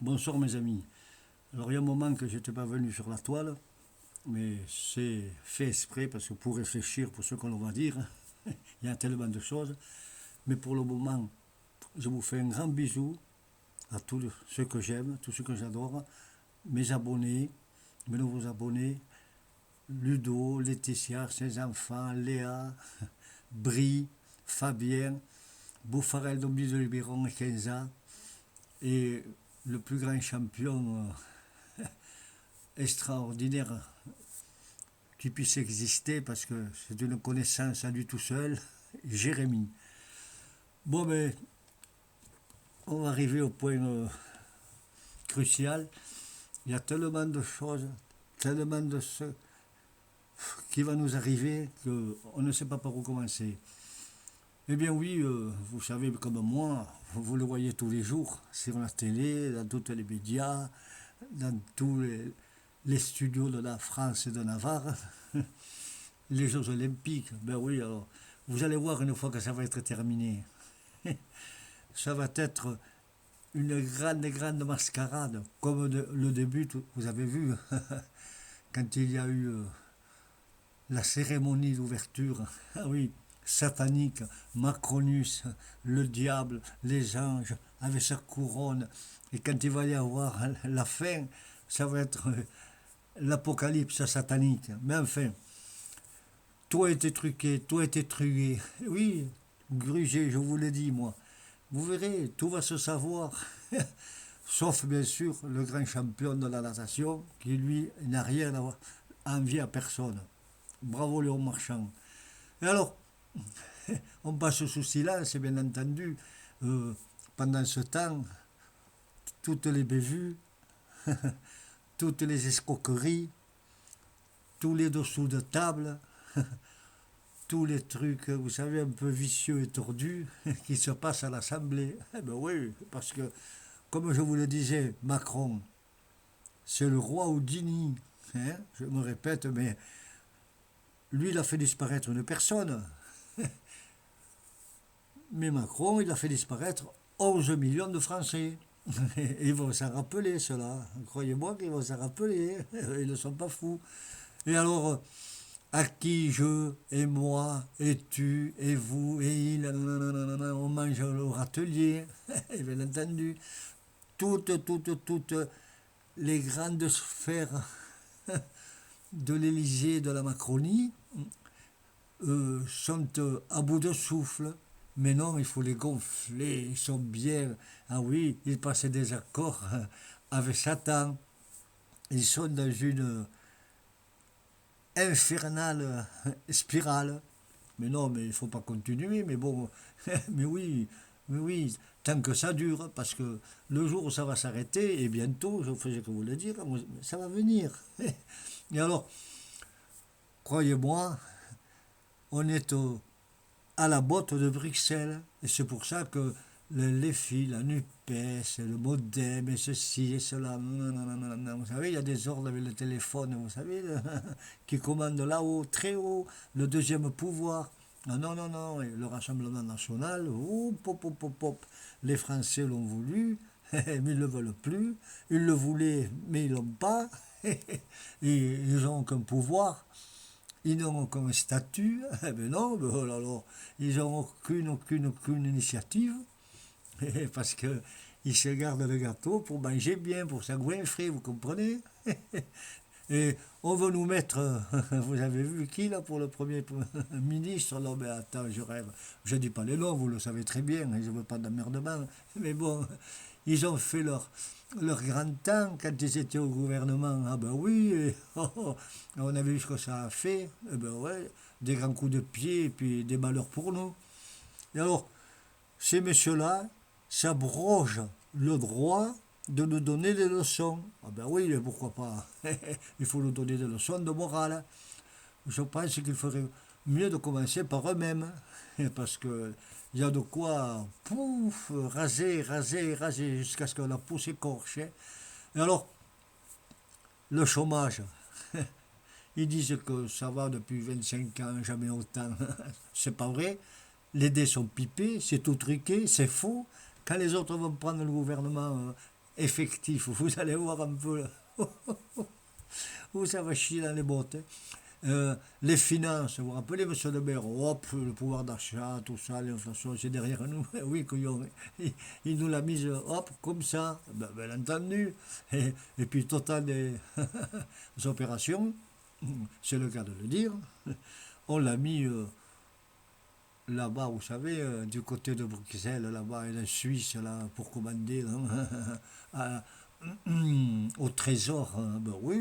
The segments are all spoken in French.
Bonsoir mes amis. Alors il y a un moment que je n'étais pas venu sur la toile, mais c'est fait exprès parce que pour réfléchir, pour ce qu'on va dire, il y a tellement de choses. Mais pour le moment, je vous fais un grand bisou à tous ceux que j'aime, tous ceux que j'adore, mes abonnés, mes nouveaux abonnés, Ludo, Laetitia, ses enfants, Léa, Brie, Fabien, Bouffarel d'Oubli de Luberon et Kenza, et le plus grand champion extraordinaire qui puisse exister parce que c'est une connaissance à lui tout seul, Jérémy. Bon, mais on va arriver au point crucial. Il y a tellement de choses, tellement de ce qui va nous arriver qu'on ne sait pas par où commencer. Eh bien oui, vous savez comme moi, vous le voyez tous les jours sur la télé, dans tous les médias, dans tous les studios de la France et de Navarre, les Jeux Olympiques. Ben oui, alors, vous allez voir une fois que ça va être terminé. Ça va être une grande, grande mascarade, comme le début, vous avez vu, quand il y a eu la cérémonie d'ouverture. Ah oui, satanique, Macronus, le diable, les anges, avec sa couronne. Et quand il va y avoir la fin, ça va être l'apocalypse satanique. Mais enfin, tout a été truqué, tout a été truqué. Oui, Gruget, je vous l'ai dit, moi. Vous verrez, tout va se savoir. Sauf, bien sûr, le grand champion de la natation, qui, lui, n'a rien à envier à personne. Bravo Léon Marchand. Et alors, on passe sous silence, bien entendu. Euh, Pendant ce temps, toutes les bévues, toutes les escroqueries, tous les dessous de table, tous les trucs, vous savez, un peu vicieux et tordus qui se passent à l'Assemblée. Eh ben oui, parce que, comme je vous le disais, Macron, c'est le roi Houdini. Hein, je me répète, mais lui, il a fait disparaître une personne. Mais Macron, il a fait disparaître 11 millions de Français. Et ils vont s'en rappeler, cela. Croyez-moi qu'ils vont s'en rappeler. Ils ne sont pas fous. Et alors, à qui je, et moi, et tu, et vous, et il, on mange au râtelier, et bien entendu. Toutes les grandes sphères de l'Élysée et de la Macronie sont à bout de souffle. Mais non, il faut les gonfler, ils sont bien. Ah oui, ils passaient des accords avec Satan. Ils sont dans une infernale spirale. Mais non, mais il ne faut pas continuer. Mais bon, mais oui, tant que ça dure, parce que le jour où ça va s'arrêter, et bientôt, je faisais que vous le dire, ça va venir. Et alors, croyez-moi, on est à la botte de Bruxelles. Et c'est pour ça que les filles, la NUPES, le MODEM, et ceci et cela, vous savez, il y a des ordres avec le téléphone, vous savez, qui commandent là-haut, très haut, le deuxième pouvoir. Ah non, non, non, et le Rassemblement national, oh, pop, pop, pop, pop. Les Français l'ont voulu, mais ils ne le veulent plus. Ils le voulaient, mais ils ne l'ont pas. Et ils n'ont aucun pouvoir. Ils n'ont aucun statut, eh ben non, ben oh là là, ils n'ont aucune initiative, parce qu'ils se gardent le gâteau pour manger bien, pour s'engouffrer, vous comprenez. Et on veut nous mettre, vous avez vu qui là pour le premier ministre? Non mais attends, je rêve. Je ne dis pas les noms, vous le savez très bien, je ne veux pas d'emmerdement. Mais bon, ils ont fait leur grand temps quand ils étaient au gouvernement. Ah ben oui, et, on a vu ce que ça a fait. Eh ben ouais, des grands coups de pied et puis des malheurs pour nous. Et alors, ces messieurs-là s'abrogent le droit de nous donner des leçons. Ah ben oui, mais pourquoi pas. Il faut nous donner des leçons de morale. Je pense qu'il ferait mieux de commencer par eux-mêmes. Parce que il y a de quoi pouf, raser, raser, raser jusqu'à ce que la pousse écorche. Et alors, le chômage. Ils disent que ça va depuis 25 ans, jamais autant. C'est pas vrai. Les dés sont pipés, c'est tout truqué, c'est faux. Quand les autres vont prendre le gouvernement, effectif. Vous allez voir un peu où ça va chier dans les bottes. Hein. Les finances, vous vous rappelez, monsieur le maire, hop, le pouvoir d'achat, tout ça, l'inflation, c'est derrière nous. Oui, couillon, il nous l'a mise, hop, comme ça, bien entendu. Et puis, total des opérations, c'est le cas de le dire, on l'a mis là-bas, vous savez, du côté de Bruxelles, là-bas, et la Suisse, là, pour commander, là, au trésor. Hein. Ben oui,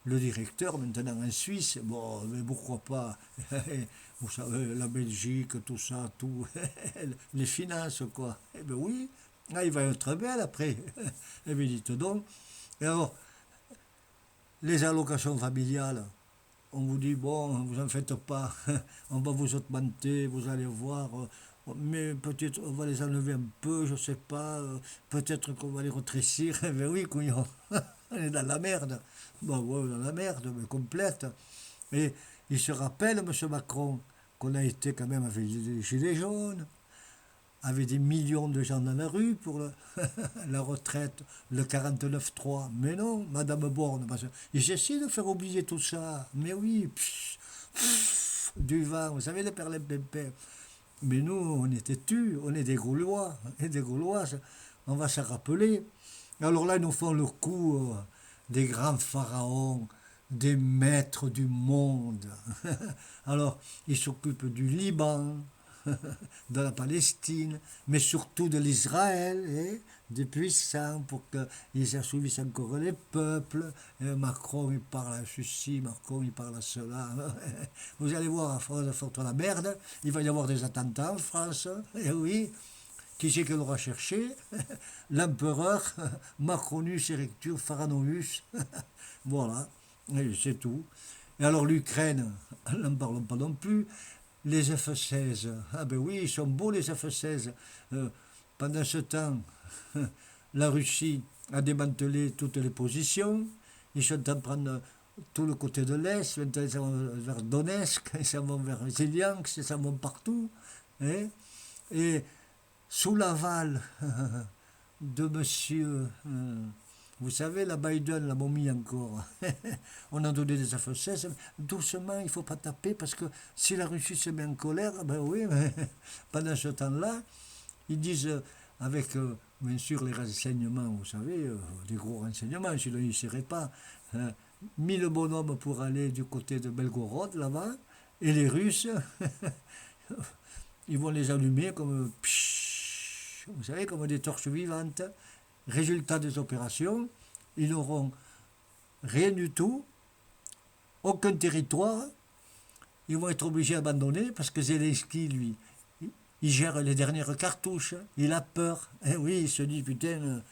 le directeur maintenant en Suisse, bon, mais pourquoi pas, vous savez, la Belgique, tout ça, tout, les finances, quoi. Eh ben oui, ah, il va être belle après. Eh bien, dites donc. Et alors, les allocations familiales, on vous dit, bon, vous en faites pas, on va vous augmenter, vous allez voir, mais peut-être on va les enlever un peu, je sais pas, peut-être qu'on va les rétrécir. Mais oui, couillon, on est dans la merde. Bon, ouais, dans la merde, mais complète. Et il se rappelle, M. Macron, qu'on a été quand même avec les Gilets jaunes, avec des millions de gens dans la rue pour la retraite, le 49.3. Mais non, Madame Borne, ils essaient de faire oublier tout ça. Mais oui, du vent, vous savez, les perlimpinpins. Mais nous, on est têtus, on est des Gaulois, et des Gauloises, on va se rappeler. Alors là, ils nous font le coup des grands pharaons, des maîtres du monde. Alors, ils s'occupent du Liban, de la Palestine, mais surtout de l'Israël, des puissants, pour qu'ils assouvissent encore les peuples. Et Macron, il parle à ceci, Macron, il parle à cela. Vous allez voir, en France, de faire la merde. Il va y avoir des attentats en France. Et oui, qui c'est qui l'aura cherché? L'empereur Macronus Erectus Pharaonius. Voilà, et c'est tout. Et alors l'Ukraine, n'en parlons pas non plus. Les F-16, ah ben oui, ils sont beaux les F-16. Pendant ce temps, la Russie a démantelé toutes les positions. Ils sont en train de tout le côté de l'Est, maintenant ils s'en vont vers Donetsk, ils s'en vont vers Zeliansk, ils s'en vont partout. Hein. Et sous l'aval de monsieur, vous savez, la Biden, la momie encore, on a donné des F-16, doucement, il ne faut pas taper, parce que si la Russie se met en colère, ben oui, mais pendant ce temps-là, ils disent, avec bien sûr les renseignements, vous savez, des gros renseignements, sinon ils ne seraient pas, 1000 bonhommes pour aller du côté de Belgorod, là-bas, et les Russes, ils vont les allumer comme, vous savez, comme des torches vivantes. Résultat des opérations, ils n'auront rien du tout, aucun territoire, ils vont être obligés d'abandonner parce que Zelensky, lui, il gère les dernières cartouches, il a peur. Et oui, il se dit, putain,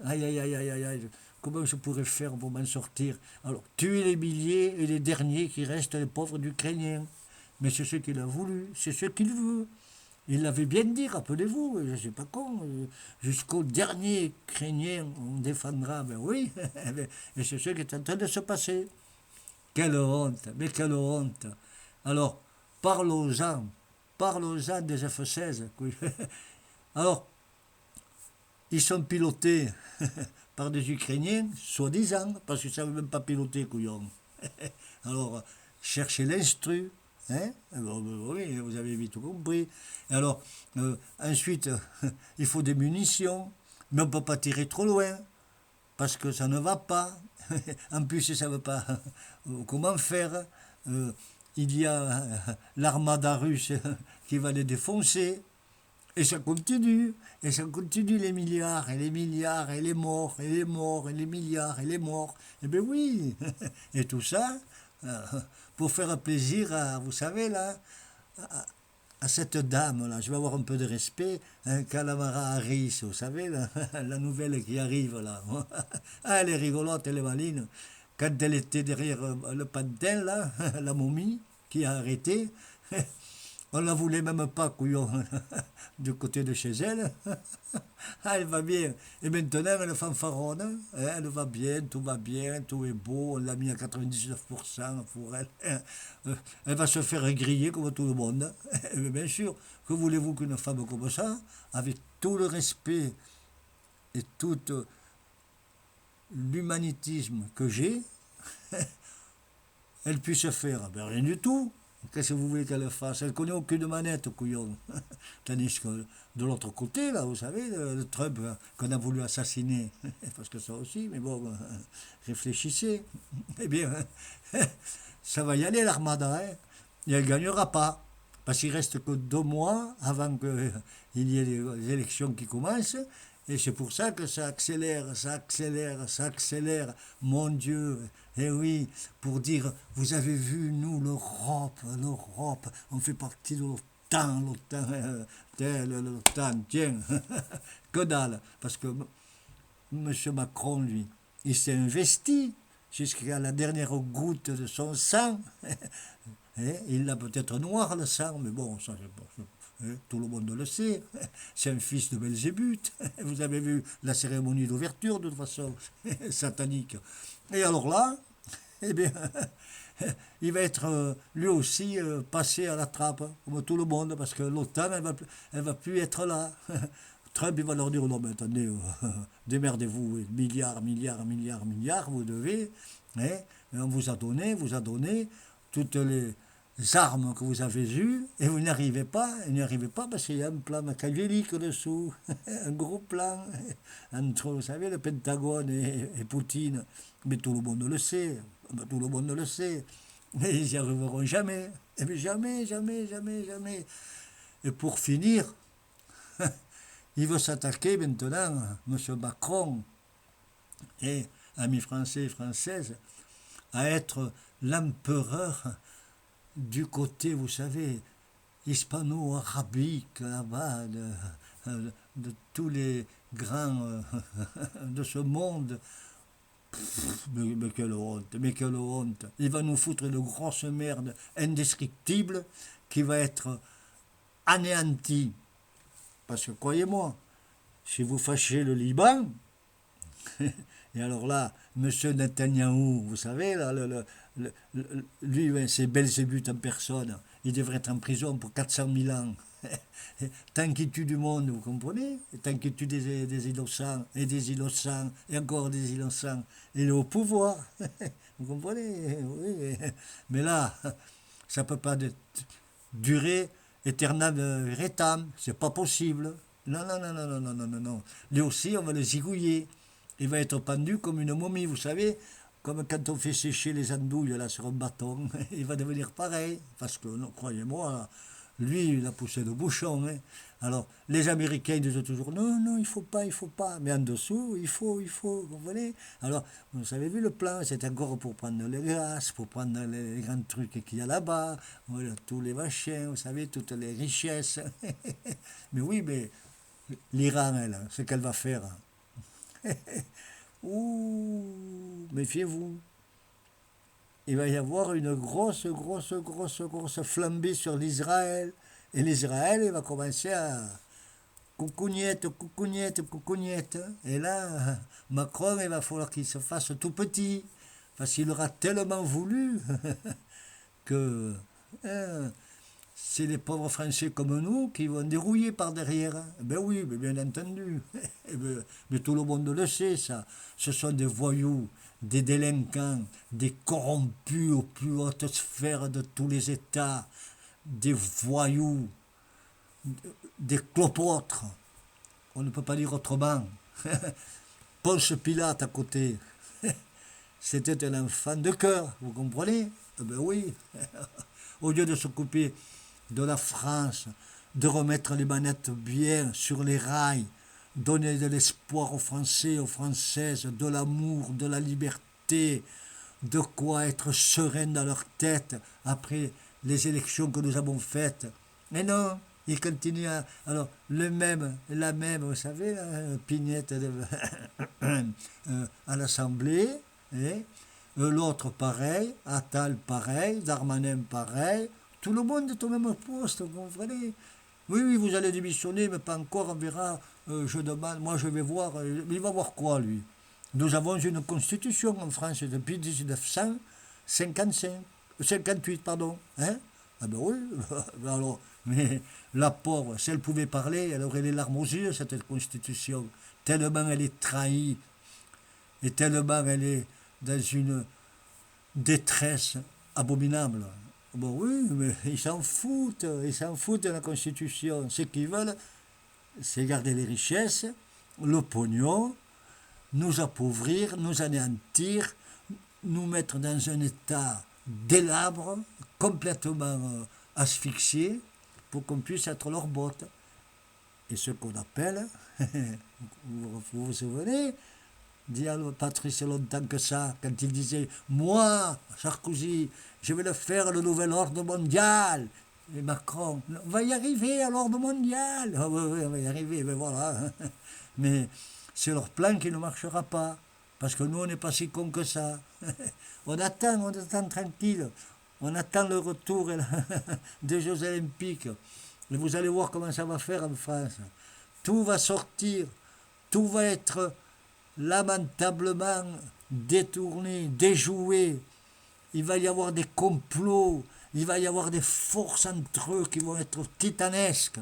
aïe, aïe, aïe, aïe, aïe, comment je pourrais faire pour m'en sortir? Alors, tuer les milliers et les derniers qui restent, les pauvres Ukrainiens. Mais c'est ce qu'il a voulu, c'est ce qu'il veut. Il l'avait bien dit, rappelez-vous, je ne suis pas con, jusqu'au dernier Ukrainien, on défendra, ben oui, et c'est ce qui est en train de se passer. Quelle honte, mais quelle honte. Alors, parlons-en des F-16. Alors, ils sont pilotés par des Ukrainiens, soi-disant, parce qu'ils ne savent même pas piloter, couillon. Alors, cherchez l'instru. Hein? Oui, vous avez vite compris. Alors, ensuite, il faut des munitions, mais on ne peut pas tirer trop loin, parce que ça ne va pas. En plus, ils ne savent pas comment faire. Il y a l'armada russe qui va les défoncer. Et ça continue, les milliards, et les milliards, et les morts, et les morts, et les milliards, et les morts. Eh bien oui, et tout ça, pour faire plaisir à, vous savez là, à cette dame-là, je vais avoir un peu de respect, hein, Calamara Harris, vous savez, la nouvelle qui arrive là. Ah, elle est rigolote, elle est maline. Quand elle était derrière le pantin, là, la momie, qui a arrêté, on ne la voulait même pas, couillon, du côté de chez elle. Ah, elle va bien. Et maintenant, elle fanfaronne. Hein, elle va bien, tout est beau. On l'a mis à 99% pour elle. Elle va se faire griller comme tout le monde. Mais bien sûr, que voulez-vous qu'une femme comme ça, avec tout le respect et toute l'humanitisme que j'ai, elle puisse faire? Ben rien du tout. Qu'est-ce que vous voulez qu'elle fasse? Elle connaît aucune manette, couillon. Tandis que de l'autre côté, là, vous savez, le Trump qu'on a voulu assassiner, parce que ça aussi, mais bon, réfléchissez. Eh bien, ça va y aller l'armada, hein. Et elle ne gagnera pas. Parce qu'il reste que 2 mois avant qu'il y ait les élections qui commencent. Et c'est pour ça que ça accélère, ça accélère, ça accélère. Mon Dieu, eh oui, pour dire, vous avez vu, nous, l'Europe, on fait partie de l'OTAN, tiens, que dalle. Parce que M. Macron, lui, il s'est investi jusqu'à la dernière goutte de son sang. Il a peut-être noir le sang, mais bon, ça, tout le monde le sait. C'est un fils de Belzébuth. Vous avez vu la cérémonie d'ouverture, de toute façon, satanique. Et alors là, eh bien, il va être lui aussi passé à la trappe, comme tout le monde, parce que l'OTAN, elle va plus être là. Trump, il va leur dire, non, mais attendez, démerdez-vous, milliards, milliards, milliards, milliards, vous devez, hein, on vous a donné toutes les armes que vous avez eues, et vous n'y arrivez pas parce qu'il y a un plan machiavélique dessous, un gros plan, entre, vous savez, le Pentagone et Poutine. Mais tout le monde le sait, tout le monde le sait. Mais ils n'y arriveront jamais, mais jamais, jamais, jamais, jamais. Et pour finir, il veut s'attaquer maintenant, M. Macron et amis français et françaises, à être l'empereur du côté, vous savez, hispano-arabique, là-bas, de tous les grands de ce monde. Mais quelle honte, mais quelle honte. Il va nous foutre une grosse merde indescriptible qui va être anéantie. Parce que croyez-moi, si vous fâchez le Liban, et alors là, M. Netanyahou, vous savez, là, lui, c'est Belzébuth en personne. Il devrait être en prison pour 400 000 ans. Tant qu'il tue du monde, vous comprenez? Tant qu'il tue des innocents, et des innocents, et encore des innocents. Il est au pouvoir. Vous comprenez? Oui. Mais là, ça ne peut pas durer éternel rétam. C'est pas possible. Non, non, non, non, non, non, non, non, non. Lui aussi, on va le zigouiller. Il va être pendu comme une momie, vous savez, comme quand on fait sécher les andouilles là sur un bâton. Il va devenir pareil, parce que, croyez-moi, lui, il a poussé le bouchon. Hein. Alors, les Américains ils disent toujours, non, non, il faut pas, il faut pas. Mais en dessous, il faut, vous comprenez? Alors, vous avez vu le plan, c'est encore pour prendre les glaces, pour prendre les grands trucs qu'il y a là-bas, voilà, tous les machins, vous savez, toutes les richesses. Mais oui, mais l'Iran, elle, ce qu'elle va faire. Ouh, méfiez-vous. Il va y avoir une grosse, grosse, grosse, grosse flambée sur l'Israël. Et l'Israël, il va commencer à coucougnette, coucougnette, coucougnette. Et là, Macron, il va falloir qu'il se fasse tout petit. Parce qu'il aura tellement voulu que c'est les pauvres Français comme nous qui vont dérouiller par derrière. Ben oui, mais bien entendu. Mais tout le monde le sait, ça. Ce sont des voyous, des délinquants, des corrompus aux plus hautes sphères de tous les États, des voyous, des clopotres. On ne peut pas dire autrement. Ponce Pilate à côté. C'était un enfant de cœur, vous comprenez? Ben oui. Au lieu de s'occuper de la France, de remettre les manettes bien sur les rails, donner de l'espoir aux Français, aux Françaises, de l'amour, de la liberté, de quoi être serein dans leur tête après les élections que nous avons faites. Mais non, ils continuent à... Alors, la même, vous savez, la Pignette à l'Assemblée, hein, l'autre pareil, Attal pareil, Darmanin pareil, tout le monde est au même poste, vous comprenez? Oui, oui, vous allez démissionner, mais pas encore, on verra, je demande, moi je vais voir, il va voir quoi lui? Nous avons une constitution en France depuis 1955, 58, pardon, hein? Ah ben oui, alors, mais la pauvre, si elle pouvait parler, elle aurait les larmes aux yeux, cette constitution, tellement elle est trahie. et tellement elle est dans une détresse abominable. Bon oui, mais ils s'en foutent de la Constitution. Ce qu'ils veulent, c'est garder les richesses, le pognon, nous appauvrir, nous anéantir, nous mettre dans un état délabre, complètement asphyxié, pour qu'on puisse être leur botte. Et ce qu'on appelle, vous vous souvenez, dit Patrice longtemps que ça, quand il disait moi, Sarkozy, je vais le faire le nouvel ordre mondial. Et Macron, on va y arriver à l'ordre mondial. Ah oui, oui, on va y arriver, mais voilà. Mais c'est leur plan qui ne marchera pas. Parce que nous, on n'est pas si cons que ça. On attend tranquille. On attend le retour des Jeux Olympiques. Et vous allez voir comment ça va faire en France. Tout va sortir. Tout va être lamentablement détourné, déjoué. Il va y avoir des complots, il va y avoir des forces entre eux qui vont être titanesques.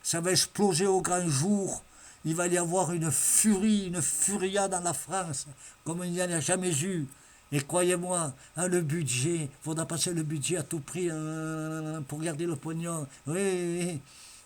Ça va exploser au grand jour. Il va y avoir une furie, une furia dans la France, comme il n'y en a jamais eu. Et croyez-moi, hein, le budget, il faudra passer le budget à tout prix pour garder le pognon. Oui, oui, oui.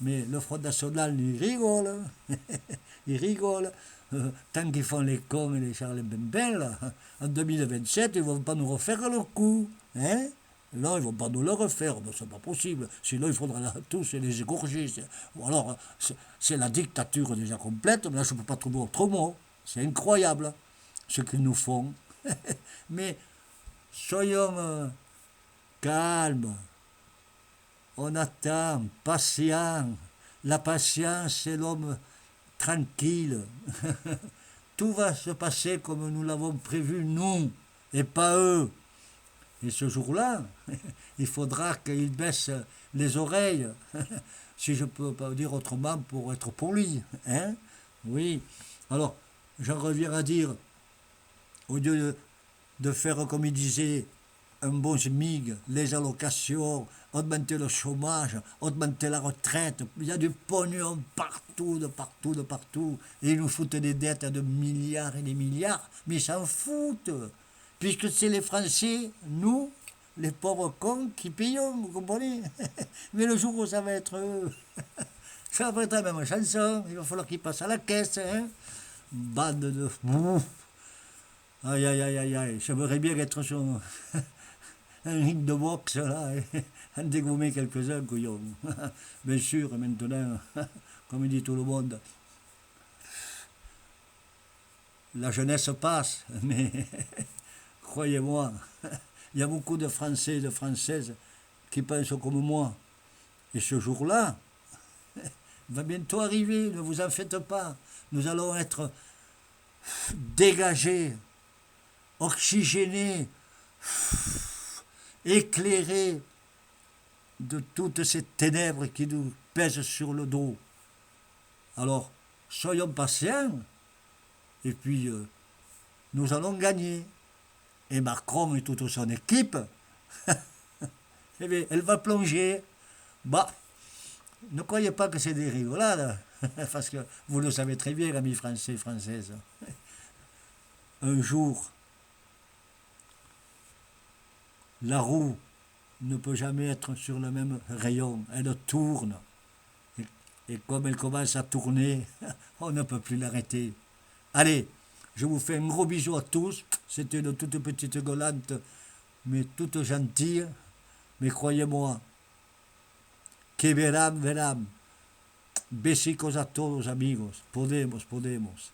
Mais le Front National, il rigole. Il rigole. Tant qu'ils font les cons et les Charles Bembel, là, en 2027, ils ne vont pas nous refaire le coup. Hein? Non, ils ne vont pas nous le refaire, c'est pas possible. Sinon, il faudra tous les égorger. Ou alors, c'est la dictature déjà complète, mais là, je ne peux pas trouver autre mot. C'est incroyable ce qu'ils nous font. Mais soyons calmes. On attend, patient. La patience, c'est l'homme tranquille. Tout va se passer comme nous l'avons prévu, nous, et pas eux. Et ce jour-là, il faudra qu'ils baissent les oreilles, si je peux pas dire autrement pour être poli. Hein? Oui. Alors, j'en reviens à dire, au lieu de faire comme il disait, un bon SMIC, les allocations, augmenter le chômage, augmenter la retraite. Il y a du pognon partout, de partout, de partout. Et ils nous foutent des dettes de milliards et des milliards, mais ils s'en foutent. Puisque c'est les Français, nous, les pauvres cons, qui payons, vous comprenez? Mais le jour où ça va être eux, ça va être la même chanson. Il va falloir qu'ils passent à la caisse. Hein? Bande de... Aïe, aïe, aïe, aïe, aïe. J'aimerais bien être sur un ring de boxe, là, et en dégommer quelques-uns, couillon. Bien sûr, maintenant, comme dit tout le monde, la jeunesse passe, mais croyez-moi, il y a beaucoup de Français et de Françaises qui pensent comme moi. Et ce jour-là va bientôt arriver, ne vous en faites pas. Nous allons être dégagés, oxygénés, éclairés de toutes ces ténèbres qui nous pèsent sur le dos. Alors, soyons patients, et puis nous allons gagner. Et Macron et toute son équipe, eh bien, elle va plonger. Bah, ne croyez pas que c'est des rigolades, parce que vous le savez très bien, amis français et françaises. Un jour, la roue ne peut jamais être sur le même rayon. Elle tourne. Et comme elle commence à tourner, on ne peut plus l'arrêter. Allez, je vous fais un gros bisou à tous. C'était une toute petite gueulante, mais toute gentille. Mais croyez-moi, que verán, verán. Besicos a todos, amigos. Podemos, podemos.